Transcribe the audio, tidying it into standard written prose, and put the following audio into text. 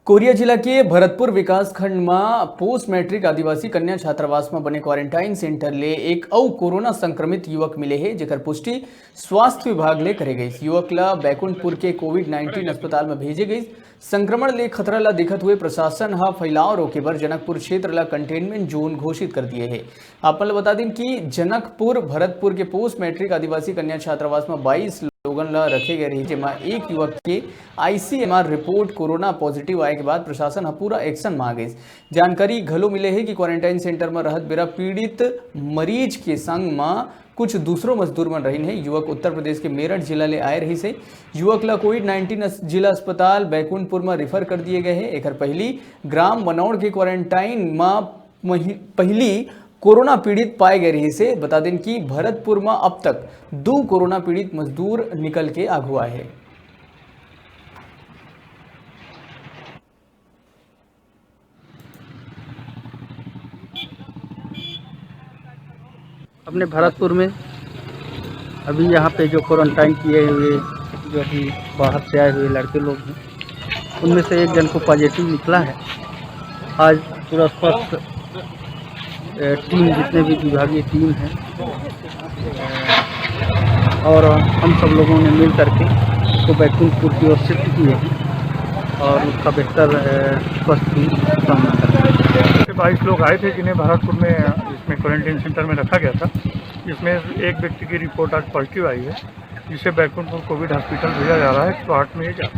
Korea जिला के भरतपुर विकासखंड में पोस्ट मैट्रिक आदिवासी कन्या छात्रावास में बने क्वारंटाइन सेंटर ले एक अउ कोरोना संक्रमित युवक मिले है, जेकर पुष्टि स्वास्थ्य विभाग ले करे गई। युवक ला बैकुंठपुर के कोविड-19 अस्पताल में भेजे गई। संक्रमण ले खतरा ला दिखत हुए प्रशासन हा फैलाव रोके बर जनकपुर क्षेत्र ला कंटेनमेंट जोन घोषित कर दिए है। आपन ला बता दें कि जनकपुर भरतपुर के पोस्ट मैट्रिक आदिवासी कन्या छात्रावास में 22 लोगन ला रखे गए रही, जेमा एक युवक के आईसीएमआर रिपोर्ट कोरोना पॉजिटिव आए के बाद प्रशासन पूरा एक्शन में आ गई। जानकारी घलो मिले है कि क्वारंटाइन सेंटर में रहत बेरा पीड़ित मरीज के संग में कुछ दूसरों मजदूर मन रही है। युवक उत्तर प्रदेश के मेरठ जिला ले आए रही से। युवक ला कोविड-19 जिला अस्पताल बैकुंठपुर में रिफर कर दिए गए हैं। एक पहली ग्राम बनौड़ के क्वारंटाइन में पहली कोरोना पीड़ित पाए गए रही से। बता दें कि भरतपुर में अब तक 2 कोरोना पीड़ित मजदूर निकल के आगू आए हैं। अपने भरतपुर में अभी यहाँ पे जो क्वारंटाइन किए हुए जो अभी बाहर से आए हुए लड़के लोग हैं, उनमें से एक जन को पॉजिटिव निकला है। आज पूरा स्वस्थ टीम, जितने भी विभागीय टीम है और हम सब लोगों ने मिल करके उसको बैकुंठपुर की ओर शिफ्ट किए हैं और उसका बेहतर स्वास्थ्य की कामना करते हैं। 22 लोग आए थे जिन्हें भरतपुर में इसमें क्वारंटाइन सेंटर में रखा गया था, जिसमें एक व्यक्ति की रिपोर्ट आज पॉजिटिव आई है, जिसे बैकुंठपुर कोविड हॉस्पिटल भेजा जा रहा है। 108 में ये जा